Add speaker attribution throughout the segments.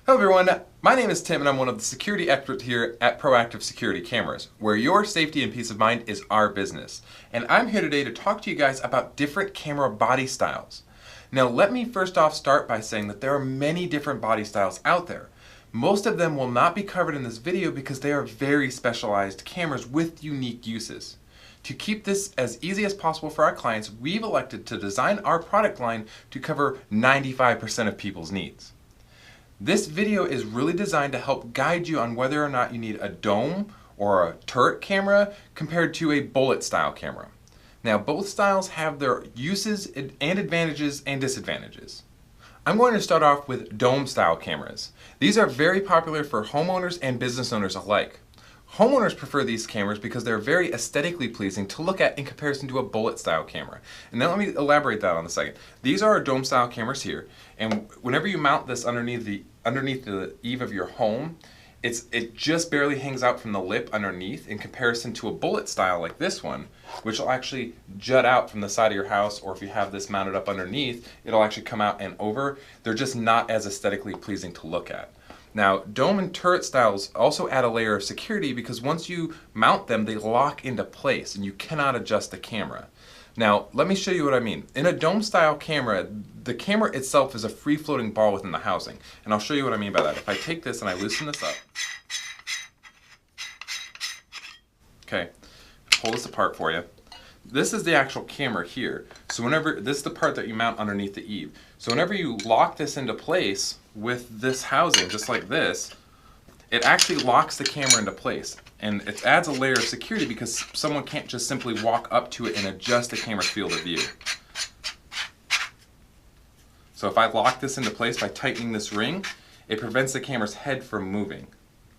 Speaker 1: Hello everyone, my name is Tim and I'm one of the security experts here at Proactive Security Cameras, where your safety and peace of mind is our business. And I'm here today to talk to you guys about different camera body styles. Now let me first off start by saying that there are many different body styles out there. Most of them will not be covered in this video because they are very specialized cameras with unique uses. To keep this as easy as possible for our clients, we've elected to design our product line to cover 95% of people's needs. This video is really designed to help guide you on whether or not you need a dome or a turret camera compared to a bullet style camera. Now both styles have their uses and advantages and disadvantages. I'm going to start off with dome style cameras. These are very popular for homeowners and business owners alike. Homeowners prefer these cameras because they're very aesthetically pleasing to look at in comparison to a bullet style camera. And now let me elaborate that on a second. These are our dome style cameras here, and whenever you mount this underneath the eave of your home, it just barely hangs out from the lip underneath in comparison to a bullet style like this one, which will actually jut out from the side of your house, or if you have this mounted up underneath, it'll actually come out and over. They're just not as aesthetically pleasing to look at. Now, dome and turret styles also add a layer of security because once you mount them, they lock into place and you cannot adjust the camera. Now, let me show you what I mean. In a dome style camera, the camera itself is a free floating ball within the housing. And I'll show you what I mean by that. If I take this and I loosen this up, okay, pull this apart for you. This is the actual camera here. So this is the part that you mount underneath the eave. So whenever you lock this into place with this housing, just like this, it actually locks the camera into place. And it adds a layer of security because someone can't just simply walk up to it and adjust the camera's field of view. So if I lock this into place by tightening this ring, it prevents the camera's head from moving.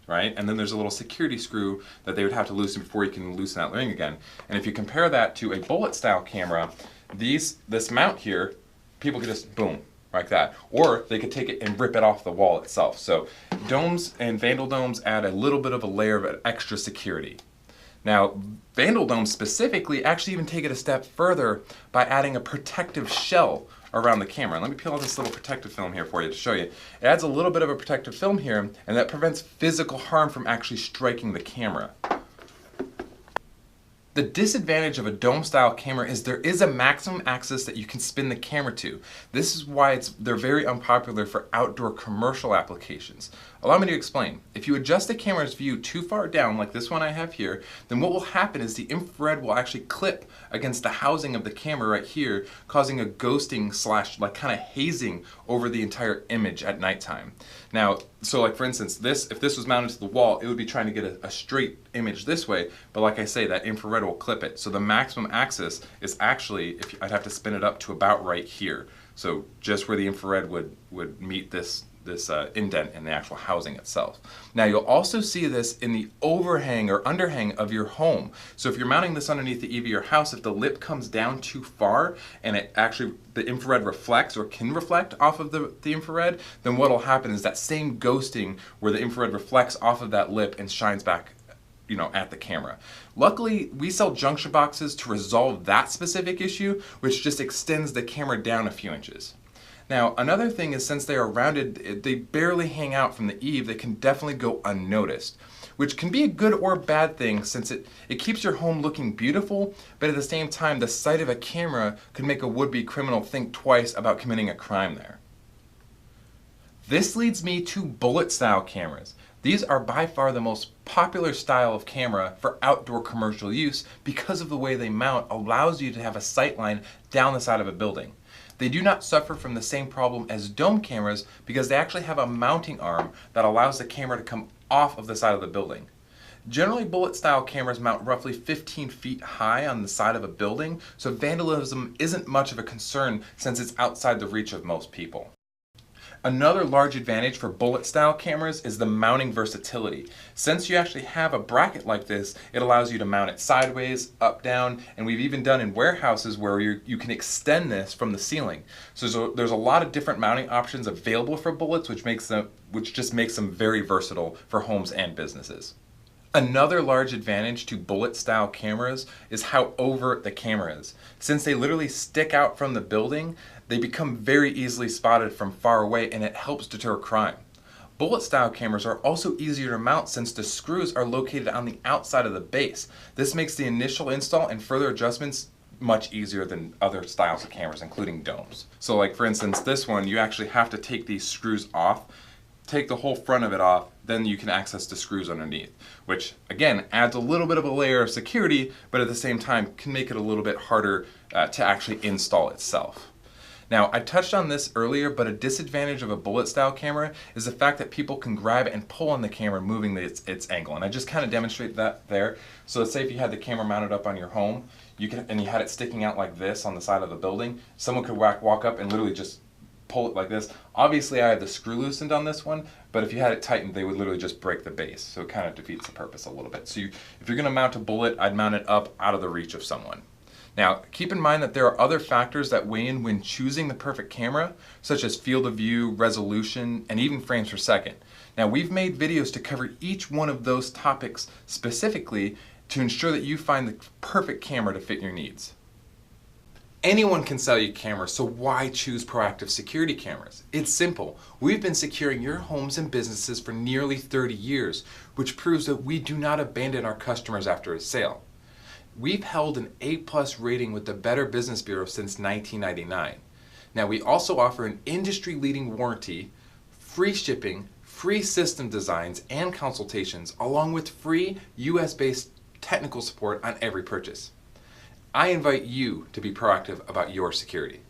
Speaker 1: Right? And then there's a little security screw that they would have to loosen before you can loosen that ring again. And if you compare that to a bullet style camera, this mount here, people could just boom, like that. Or they could take it and rip it off the wall itself. So domes and vandal domes add a little bit of a layer of extra security. Now, vandal domes specifically actually even take it a step further by adding a protective shell around the camera. Let me peel out this little protective film here for you to show you. It adds a little bit of a protective film here, and that prevents physical harm from actually striking the camera. The disadvantage of a dome style camera is there is a maximum axis that you can spin the camera to. This is why they're very unpopular for outdoor commercial applications. Allow me to explain. If you adjust the camera's view too far down, like this one I have here, then what will happen is the infrared will actually clip against the housing of the camera right here, causing a ghosting / like kind of hazing over the entire image at nighttime. Now, so like for instance, if this was mounted to the wall, it would be trying to get a straight image this way, but like I say, that infrared will clip it. So the maximum axis is actually, I'd have to spin it up to about right here. So just where the infrared would meet this indent in the actual housing itself. Now you'll also see this in the overhang or underhang of your home. So if you're mounting this underneath the eave of your house, if the lip comes down too far and the infrared reflects or can reflect off of the infrared, then what'll happen is that same ghosting where the infrared reflects off of that lip and shines back at the camera. Luckily, we sell junction boxes to resolve that specific issue, which just extends the camera down a few inches. Now, another thing is since they are rounded, they barely hang out from the eave, they can definitely go unnoticed, which can be a good or bad thing since it keeps your home looking beautiful, but at the same time, the sight of a camera could make a would-be criminal think twice about committing a crime there. This leads me to bullet style cameras. These are by far the most popular style of camera for outdoor commercial use because of the way they mount allows you to have a sight line down the side of a building. They do not suffer from the same problem as dome cameras because they actually have a mounting arm that allows the camera to come off of the side of the building. Generally, bullet style cameras mount roughly 15 feet high on the side of a building, so vandalism isn't much of a concern since it's outside the reach of most people. Another large advantage for bullet style cameras is the mounting versatility. Since you actually have a bracket like this, it allows you to mount it sideways, up, down, and we've even done in warehouses where you can extend this from the ceiling. So there's a lot of different mounting options available for bullets, which just makes them very versatile for homes and businesses. Another large advantage to bullet style cameras is how overt the camera is. Since they literally stick out from the building, they become very easily spotted from far away and it helps deter crime. Bullet style cameras are also easier to mount since the screws are located on the outside of the base. This makes the initial install and further adjustments much easier than other styles of cameras, including domes. So like for instance, this one, you actually have to take these screws off, take the whole front of it off, then you can access the screws underneath, which again adds a little bit of a layer of security, but at the same time can make it a little bit harder to actually install itself. Now, I touched on this earlier, but a disadvantage of a bullet style camera is the fact that people can grab and pull on the camera moving its angle. And I just kind of demonstrated that there. So let's say if you had the camera mounted up on your home, and you had it sticking out like this on the side of the building, someone could walk up and literally just pull it like this. Obviously I had the screw loosened on this one, but if you had it tightened, they would literally just break the base. So it kind of defeats the purpose a little bit. So if you're going to mount a bullet, I'd mount it up out of the reach of someone. Now, keep in mind that there are other factors that weigh in when choosing the perfect camera, such as field of view, resolution, and even frames per second. Now, we've made videos to cover each one of those topics specifically to ensure that you find the perfect camera to fit your needs. Anyone can sell you cameras, so why choose Proactive Security Cameras? It's simple. We've been securing your homes and businesses for nearly 30 years, which proves that we do not abandon our customers after a sale. We've held an A+ rating with the Better Business Bureau since 1999. Now, we also offer an industry-leading warranty, free shipping, free system designs and consultations, along with free US-based technical support on every purchase. I invite you to be proactive about your security.